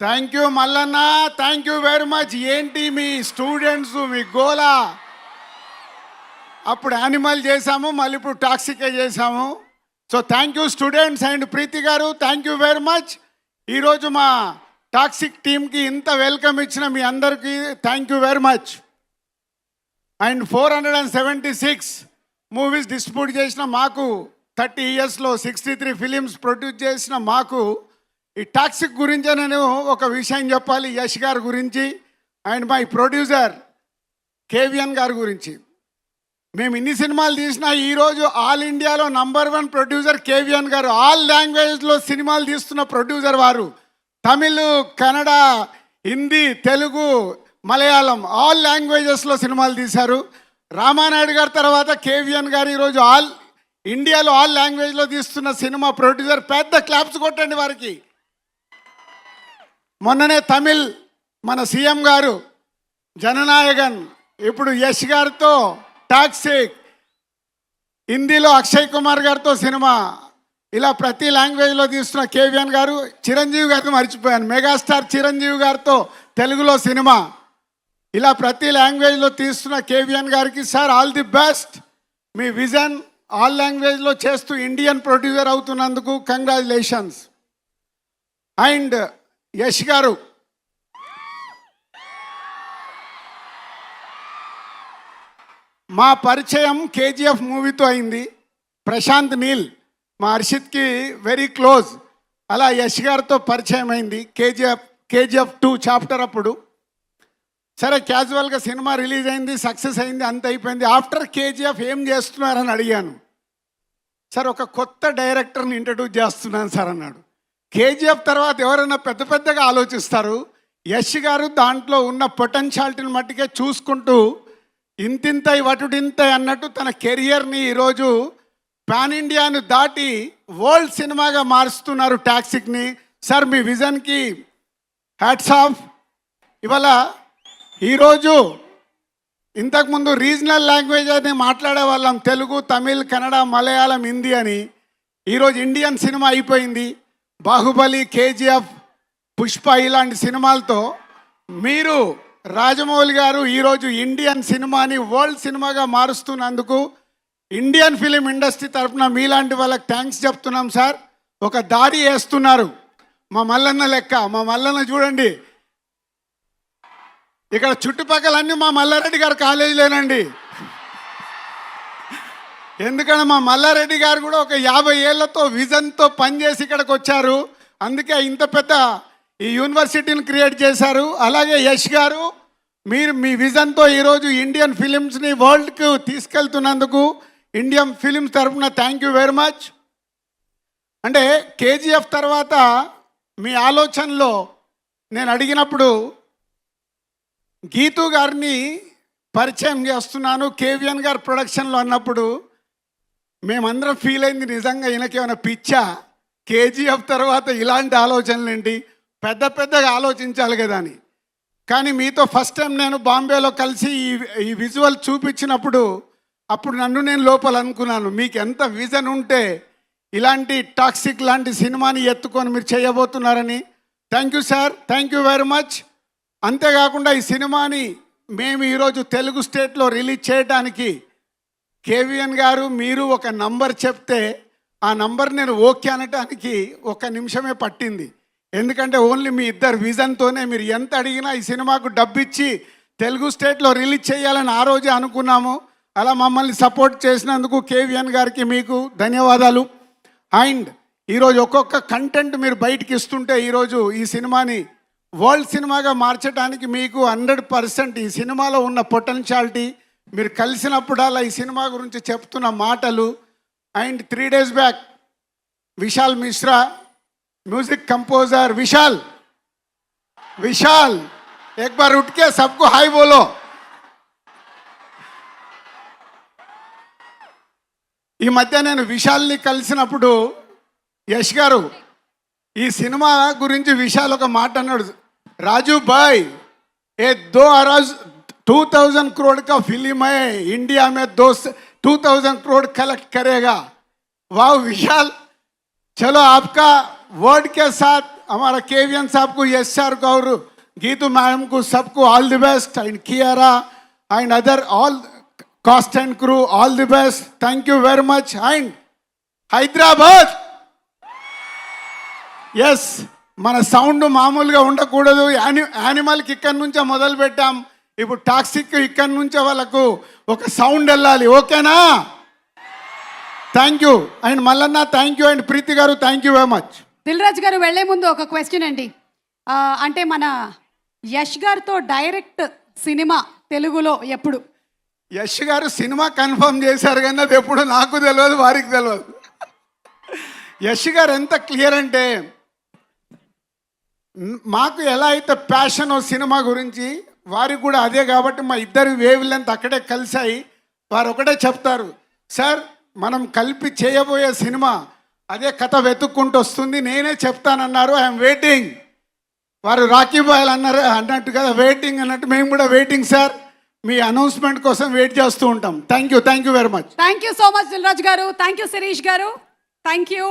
Thank you Mallanna, thank you very much. ఏంటి మీ students మీ గోలా? అప్పుడు animal చేసాము, మళ్ళీ ఇప్పుడు టాక్సికే చేసాము. So thank you students and Preethi garu, thank you very much. ఈరోజు మా టాక్సిక్ టీమ్కి ఇంత వెల్కమ్ ఇచ్చిన మీ అందరికీ thank you very much. And 476 movies distribute చేసిన మాకు, 30 ఇయర్స్లో 63 ఫిలిమ్స్ ప్రొడ్యూస్ చేసిన మాకు, ఈ టాక్సిక్ గురించి నేను ఒక విషయం చెప్పాలి. యష్ గారి గురించి అండ్ మై ప్రొడ్యూసర్ కేవిఎన్ గారి గురించి. మేము ఇన్ని సినిమాలు తీసినా ఈరోజు ఆల్ ఇండియాలో #1 ప్రొడ్యూసర్ కేవిఎన్ గారు. ఆల్ లాంగ్వేజ్లో సినిమాలు తీస్తున్న ప్రొడ్యూసర్ వారు. తమిళ్, కన్నడ, హిందీ, తెలుగు, మలయాళం ఆల్ లాంగ్వేజెస్లో సినిమాలు తీశారు. రామానాయుడు గారి తర్వాత కేవిఎన్ గారు ఈరోజు ఆల్ ఇండియాలో ఆల్ లాంగ్వేజ్లో తీస్తున్న సినిమా ప్రొడ్యూసర్. పెద్ద క్లాప్స్ కొట్టండి వారికి. మొన్ననే తమిళ్ మన సీఎం గారు జననాయకన్, ఇప్పుడు యష్ గారితో టాక్సిక్, హిందీలో అక్షయ్ కుమార్ గారితో సినిమా, ఇలా ప్రతి లాంగ్వేజ్లో తీస్తున్న కేవిఎన్ గారు. చిరంజీవి గారితో మర్చిపోయాను, మెగాస్టార్ చిరంజీవి గారితో తెలుగులో సినిమా, ఇలా ప్రతి లాంగ్వేజ్లో తీస్తున్న కేవిఎన్ గారికి సార్ ఆల్ ది బెస్ట్. మీ విజన్ ఆల్ లాంగ్వేజ్లో చేస్తూ ఇండియన్ ప్రొడ్యూసర్ అవుతున్నందుకు కంగ్రాచులేషన్స్. అండ్ యష్ గారు, మా పరిచయం కేజీఎఫ్ మూవీతో అయింది. ప్రశాంత్ నీల్ మా హర్షిత్కి వెరీ క్లోజ్. అలా యష్ గారితో పరిచయం అయింది కేజీఎఫ్ 2 చాప్టర్ అప్పుడు. సరే క్యాజువల్గా సినిమా రిలీజ్ అయింది, సక్సెస్ అయింది, అంత అయిపోయింది. ఆఫ్టర్ కేజీఎఫ్ ఏం చేస్తున్నారని అడిగాను. సార్ ఒక కొత్త డైరెక్టర్ని ఇంట్రడ్యూస్ చేస్తున్నాను సార్ అన్నాడు. కేజీఎఫ్ తర్వాత ఎవరైనా పెద్ద పెద్దగా ఆలోచిస్తారు. యష్ గారు దాంట్లో ఉన్న పొటెన్షియాలిటీని మట్టుకే చూసుకుంటూ ఇంతింతై వటుడింతై అన్నట్టు తన కెరియర్ని ఈరోజు పాన్ ఇండియాను దాటి వరల్డ్ సినిమాగా మారుస్తున్నారు టాక్సిక్ని. సార్ మీ విజన్కి హ్యాట్స్ ఆఫ్. ఇవాళ ఈరోజు ఇంతకుముందు రీజనల్ లాంగ్వేజ్ అని మాట్లాడే వాళ్ళం, తెలుగు, తమిళ్, కన్నడ, మలయాళం, హిందీ అని. ఈరోజు ఇండియన్ సినిమా అయిపోయింది. బాహుబలి, కేజీఎఫ్, పుష్ప ఇలాంటి సినిమాలతో మీరు రాజమౌళి గారు ఈరోజు ఇండియన్ సినిమాని వరల్డ్ సినిమాగా మారుస్తున్నందుకు ఇండియన్ ఫిలిం ఇండస్ట్రీ తరఫున మీలాంటి వాళ్ళకి థ్యాంక్స్ చెప్తున్నాం సార్. ఒక దారి వేస్తున్నారు మా మల్లన్న లెక్క. మా మల్లన్న చూడండి, ఇక్కడ చుట్టుపక్కలన్నీ మా మల్లారెడ్డి గారు కాలేజీలేనండి. ఎందుకంటే మా మల్లారెడ్డి గారు కూడా ఒక 50 ఏళ్లతో విజన్తో పనిచేసి ఇక్కడికి వచ్చారు. అందుకే ఇంత పెద్ద ఈ యూనివర్సిటీని క్రియేట్ చేశారు. అలాగే యష్ గారు, మీరు మీ విజన్తో ఈరోజు ఇండియన్ ఫిలిమ్స్ని వరల్డ్కు తీసుకెళ్తున్నందుకు ఇండియన్ ఫిలిమ్స్ తరఫున థ్యాంక్ యూ వెరీ మచ్. అంటే కేజీఎఫ్ తర్వాత మీ ఆలోచనలో నేను అడిగినప్పుడు గీతూ గారిని పరిచయం చేస్తున్నాను కేవిఎన్ గారు ప్రొడక్షన్లో అన్నప్పుడు మేమందరం ఫీల్ అయింది, నిజంగా ఈయనకేమైనా పిచ్చా, కేజీఎఫ్ తర్వాత ఇలాంటి ఆలోచనలు ఏంటి, పెద్ద పెద్దగా ఆలోచించాలి కదా అని. కానీ మీతో ఫస్ట్ టైం నేను బాంబేలో కలిసి ఈ విజువల్ చూపించినప్పుడు అప్పుడు నన్ను నేను లోపల అనుకున్నాను, మీకు ఎంత విజన్ ఉంటే ఇలాంటి టాక్సిక్ లాంటి సినిమాని ఎత్తుకొని మీరు చేయబోతున్నారని. Thank you sir, thank you very much. అంతేకాకుండా ఈ సినిమాని మేము ఈరోజు తెలుగు స్టేట్లో రిలీజ్ చేయడానికి కేవిఎన్ గారు మీరు ఒక నంబర్ చెప్తే ఆ నంబర్ నేను ఓకే అనటానికి 1 నిమిషమే పట్టింది. ఎందుకంటే ఓన్లీ మీ ఇద్దరు విజన్తోనే మీరు ఎంత అడిగినా ఈ సినిమాకు డబ్బిచ్చి తెలుగు స్టేట్లో రిలీజ్ చేయాలని ఆ రోజే అనుకున్నాము. అలా మమ్మల్ని సపోర్ట్ చేసినందుకు కేవిఎన్ గారికి మీకు ధన్యవాదాలు. అండ్ ఈరోజు ఒక్కొక్క కంటెంట్ మీరు బయటికి ఇస్తుంటే ఈరోజు ఈ సినిమాని వరల్డ్ సినిమాగా మార్చడానికి మీకు 100% ఈ సినిమాలో ఉన్న పొటెన్షియాలిటీ, మీరు కలిసినప్పుడల్లా ఈ సినిమా గురించి చెప్తున్న మాటలు. And 3 days back Vishal Mishra, music composer Vishal, एक बार उठ के सबको हाय बोलो. ఈ మధ్య నేను విశాల్ని కలిసినప్పుడు యష్ గారు ఈ సినిమా గురించి విశాల్ ఒక మాట అన్నాడు, రాజు భాయ్ ఏ 2000 करोड़ का फिल्म है, इंडिया में 2000 करोड़ कलेक्ट करेगा. वाह विशाल, चलो आपका वर्ड के साथ हमारा केवीएन साहब को, यश सर को और गीतू मैडम को, सबको all the best, and Kiara and other all cast and crew all the best. Thank you very much. And Hyderabad ఎస్, మన సౌండ్ మామూలుగా ఉండకూడదు. యానిమల్కి ఇక్కడి నుంచే మొదలు పెట్టాం, ఇప్పుడు టాక్సిక్ ఇక్కడి నుంచే వాళ్ళకు ఒక సౌండ్ వెళ్ళాలి. ఓకేనా? Thank you. And Mallanna thank you, and Preethi garu thank you very much. Dil Raju garu వెళ్లే ముందు ఒక క్వశ్చన్ అండి. అంటే మన యష్ గారితో డైరెక్ట్ సినిమా తెలుగులో ఎప్పుడు? యష్ గారు సినిమా కన్ఫర్మ్ చేశారు కానీ అది ఎప్పుడు నాకు తెలియదు, వారికి తెలియదు. యష్ గారు ఎంత క్లియర్ అంటే, మాకు ఎలా అయితే ప్యాషన్ సినిమా గురించి వారికి కూడా అదే, కాబట్టి మా ఇద్దరు వేవ్ లెంత్ అక్కడే కలిసాయి. వారు ఒకటే చెప్తారు, సార్ మనం కలిపి చేయబోయే సినిమా అదే కథ వెతుక్కుంటూ వస్తుంది, నేనే చెప్తానన్నారు. I'm waiting. వారు రాఖీ బాయ్ అన్నారు అన్నట్టు కదా, వెయిటింగ్ అన్నట్టు మేము కూడా వెయిటింగ్ సార్. మీ అనౌన్స్మెంట్ కోసం వెయిట్ చేస్తూ ఉంటాం. Thank you very much. Thank you so much Dil Raju garu. Thank you Shirish garu. Thank you.